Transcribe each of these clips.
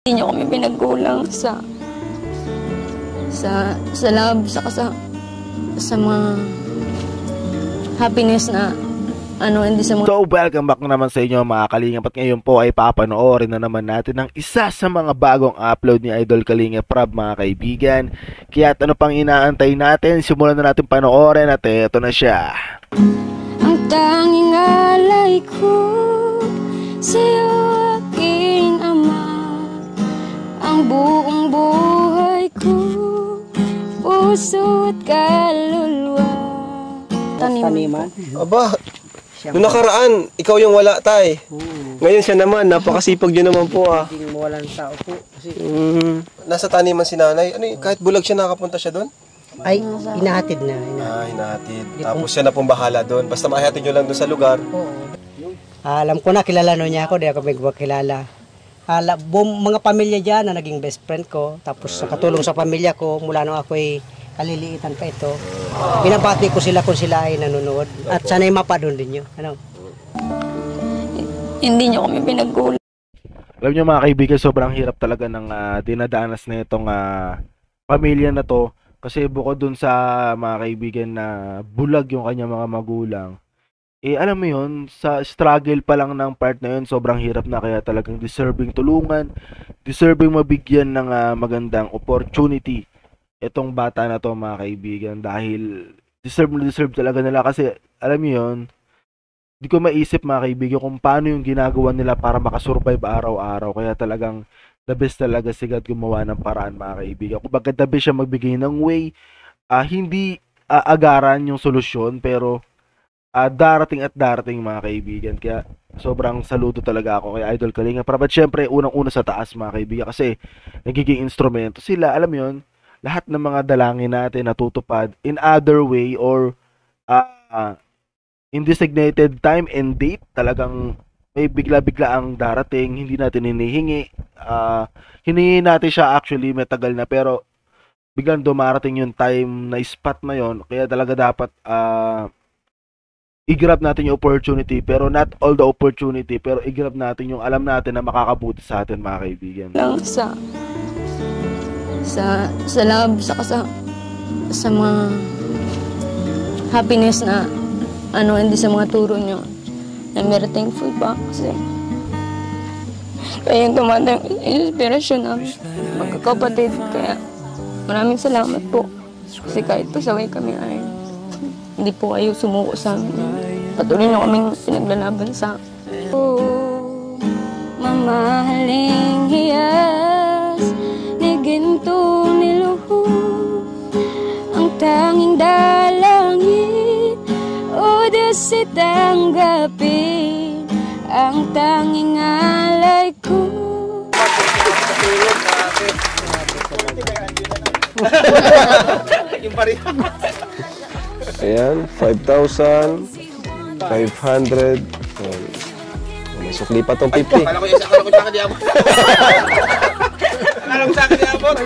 Hindi niyo kami pinagkulang sa love, sa mga happiness na hindi sa mga... So welcome back naman sa inyo mga Kalingap, at ngayon po ay papanoorin na naman natin ang isa sa mga bagong upload ni Idol Kalingap Rab mga kaibigan. Kaya ano pang inaantay natin, simulan na natin panoorin at eto na siya. Ang tanging alay ko sa'yo aking ama, ang buong buhay ko, puso at kaluluwa. Taniman? Aba, noong nakaraan, ikaw yung wala, tay. Ngayon siya naman, napakasipag nyo naman po ah. Hindi mo walang tao po. Kasi... Nasa taniman si nanay. Ano kahit bulag siya, nakapunta siya doon? Ay, hinahatid na. Hinahatid. Tapos siya na pong bahala doon. Basta makahatid nyo lang doon sa lugar. Oo. Alam ko na, kilala niya ako, di ako magkilala. Mga pamilya dyan na naging best friend ko. Tapos nakatulong sa pamilya ko mula nung ako'y kaliliitan pa ito. Binabati ko sila kung sila ay nanonood. At sana'y mapadon din nyo. Hindi niyo kami pinagkulang. Alam niyo mga kaibigan, sobrang hirap talaga ng dinadanas na itong pamilya na to. Kasi bukod dun sa mga kaibigan na bulag yung kanyang mga magulang, alam mo yun, sa struggle pa lang ng part na yun, sobrang hirap na, kaya talagang deserving tulungan, deserving mabigyan ng magandang opportunity itong bata na to mga kaibigan, dahil deserve talaga nila. Kasi alam niyo yun, di ko maisip mga kaibigan kung paano yung ginagawa nila para makasurvive araw-araw. Kaya talagang the best talaga si God gumawa ng paraan mga kaibigan. Kung baga the best siya magbigay ng way, hindi agaran yung solusyon, pero darating at darating mga kaibigan. Kaya sobrang saludo talaga ako kay Idol Kalingap. Pero syempre unang-una sa taas mga kaibigan, kasi nagiging instrumento sila. Alam mo yun, lahat ng mga dalangin natin natutupad in other way or in designated time and date. Talagang may bigla-bigla ang darating, hindi natin hinihingi. Hinihingi natin siya actually matagal na, pero biglang dumarating yung time na spot na yon. Kaya talaga dapat i-grab natin yung opportunity, pero not all the opportunity, pero i-grab natin yung alam natin na makakabuti sa atin mga kaibigan. Lang sa love, sa mga happiness na hindi sa mga turo nyo. I'm very thankful pa kasi kaya yung tumatang inspirasyon namin magkakapatid. Kaya maraming salamat po, kasi kahit pasaway kami ay hindi po kayo sumuko sa amin. Patuloy na kaming pinaglalaban sa mamahaling hiyas ni ginto niluhod, ang tanging dalangin o dasit tanggapin, ang tanging alay ko. Ayan, 5,500. May sukli pa tong 50. Akala ko sa akin di abot. Akala ko sa akin di abot.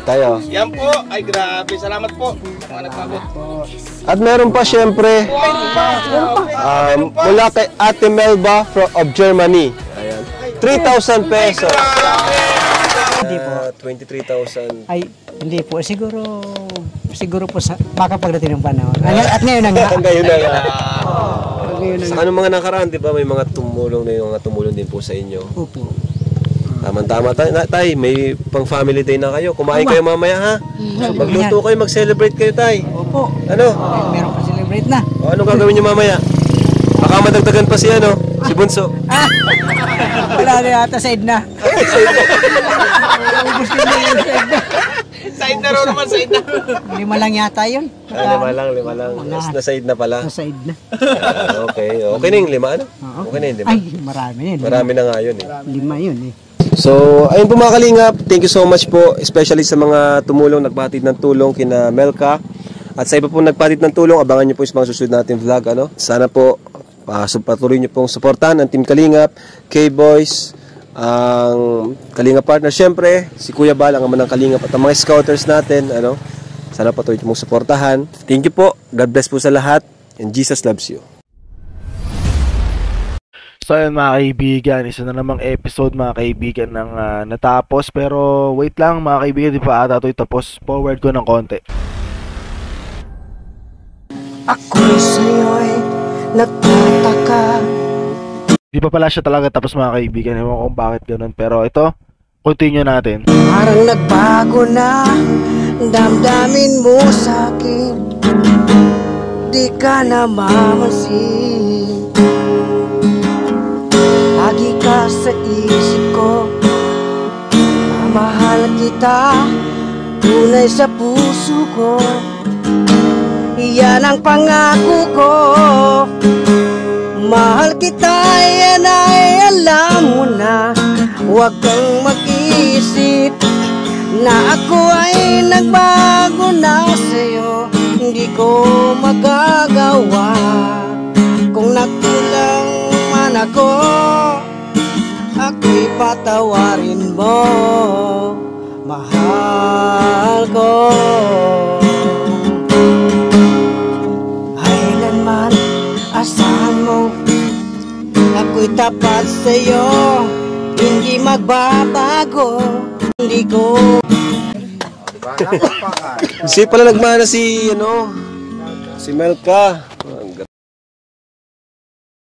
Tayo. Yan po. Ay, grabe. Salamat po. Mga nagpabot. At meron pa syempre, mula kay Ate Melba of Germany. Ayan. 3,000 pesos. Hindi po. 23,000. Ay, hindi po. Siguro po baka pagdating ng panahon. At ngayon na nga. Ngayon na nga. Sa anong mga nakaraan, di ba, may mga tumulong na yung mga tumulong din po sa inyo. Opo. Tama-tama tay, may pang family day na kayo. Kumain kayo mamaya ha. Magluto kayo, mag-celebrate kayo tay. Opo. Ano? Meron pa celebrate na. O, anong gagawin nyo mamaya? Baka madagdagan pa si si Bunso. Wala na yata, side na. Side na raw naman, side na. 5 lang yata yun. 5 lang. Na-side na pala. Side na. Okay. Okay na yung 5 ano? Okay na yung 5. Ay, marami yun. Marami na nga yun 5 yun eh. So, ayun po mga Kalingap, thank you so much po, especially sa mga tumulong, nagpahatid ng tulong kina Melka. At sa iba po nagpahatid ng tulong, abangan nyo po yung mga susunod natin vlog. Sana po, patuloy nyo pong supportan ang Team Kalingap, K-Boys, ang Kalingap Partner, syempre, si Kuya Bal, ang ama ng Kalingap, at ang mga scouters natin. Sana patuloy nyo pong supportahan. Thank you po, God bless po sa lahat, and Jesus loves you. So ayun mga kaibigan, isa na namang episode mga kaibigan ng natapos. Pero wait lang mga kaibigan, di pa ata ito tapos. Forward ko ng konti. Ako sa'yo'y nagtataka. Di pa pala siya talaga tapos mga kaibigan. Ewan ko kung bakit ganun. Pero ito, continue natin. Parang nagbago na damdamin mo sa'kin. Di ka na mamansin. Lagi ka sa isip ko. Mamahal kita, tunay sa puso ko. Iyan ang pangako ko. Mahal kita, yan ay alam mo na. Huwag kang mag-isip na ako ay nagbago na sa'yo. Hindi ko magagawa kung nagkulang man ako. Ako'y patawarin mo, mahal ko. Kailanman asahan mo, ako'y tapat sa'yo. Hindi magbabago, hindi ko. Si pala nagmana si Melka.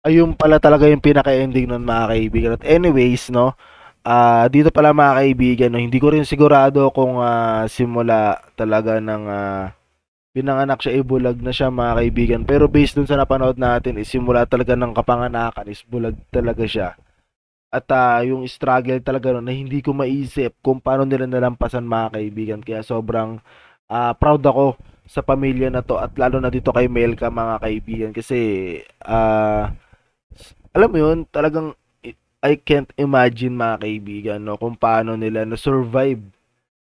Ayun pala talaga yung pinaka-ending nun mga kaibigan. At anyways, no, dito pala mga kaibigan, no, hindi ko rin sigurado kung simula talaga ng pinanganak siya, bulag na siya mga kaibigan. Pero based dun sa napanood natin, simula talaga ng kapanganakan is bulag talaga siya. At yung struggle talaga no, na hindi ko maisip kung paano nila nalampasan mga kaibigan. Kaya sobrang proud ako sa pamilya na to at lalo na dito kay Melka mga kaibigan. Kasi alam mo yun, talagang I can't imagine mga kaibigan no, kung paano nila na-survive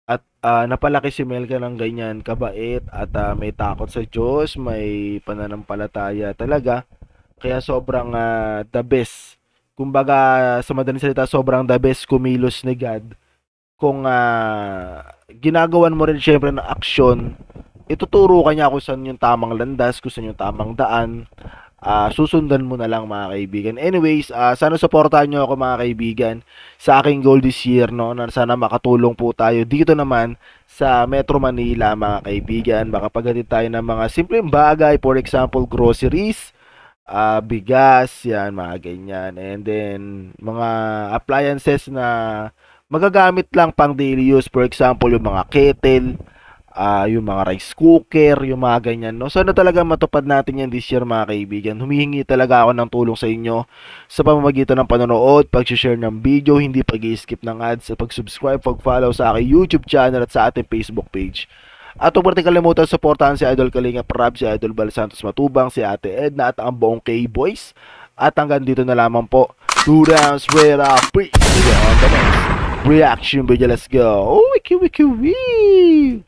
at napalaki si Melka ng ganyan kabait at may takot sa Diyos, may pananampalataya talaga. Kaya sobrang the best. Kumbaga sa madaling salita, sobrang the best kumilos ni God. Kung ginagawan mo rin syempre ng aksyon, ituturo ka niya kung saan yung tamang landas, kung saan yung tamang daan. Susundan mo na lang mga kaibigan. Anyways, sana supportahan nyo ako mga kaibigan sa aking goal this year, no? Na sana makatulong po tayo dito naman sa Metro Manila mga kaibigan. Makapaghatid tayo ng mga simpleng bagay, for example, groceries, bigas, yan, mga ganyan. And then, mga appliances na magagamit lang pang daily use. For example, yung mga kettle, yung mga rice cooker, yung mga ganyan, no? Sana talaga matupad natin yan this year mga kaibigan. Humihingi talaga ako ng tulong sa inyo sa pamamagitan ng panonood, pag-share ng video, hindi pag-skip ng ads, pag-subscribe, pag-follow sa aking YouTube channel at sa ating Facebook page. At huwag natin kalimutan supportahan si Idol Kalinga Prab, si Idol Bal Santos Matubang, si Ate Edna at ang buong K-Boys. At hanggang dito na lamang po. 2 rounds straight up. On the next reaction video. Let's go. Oh, wiki wiki wee.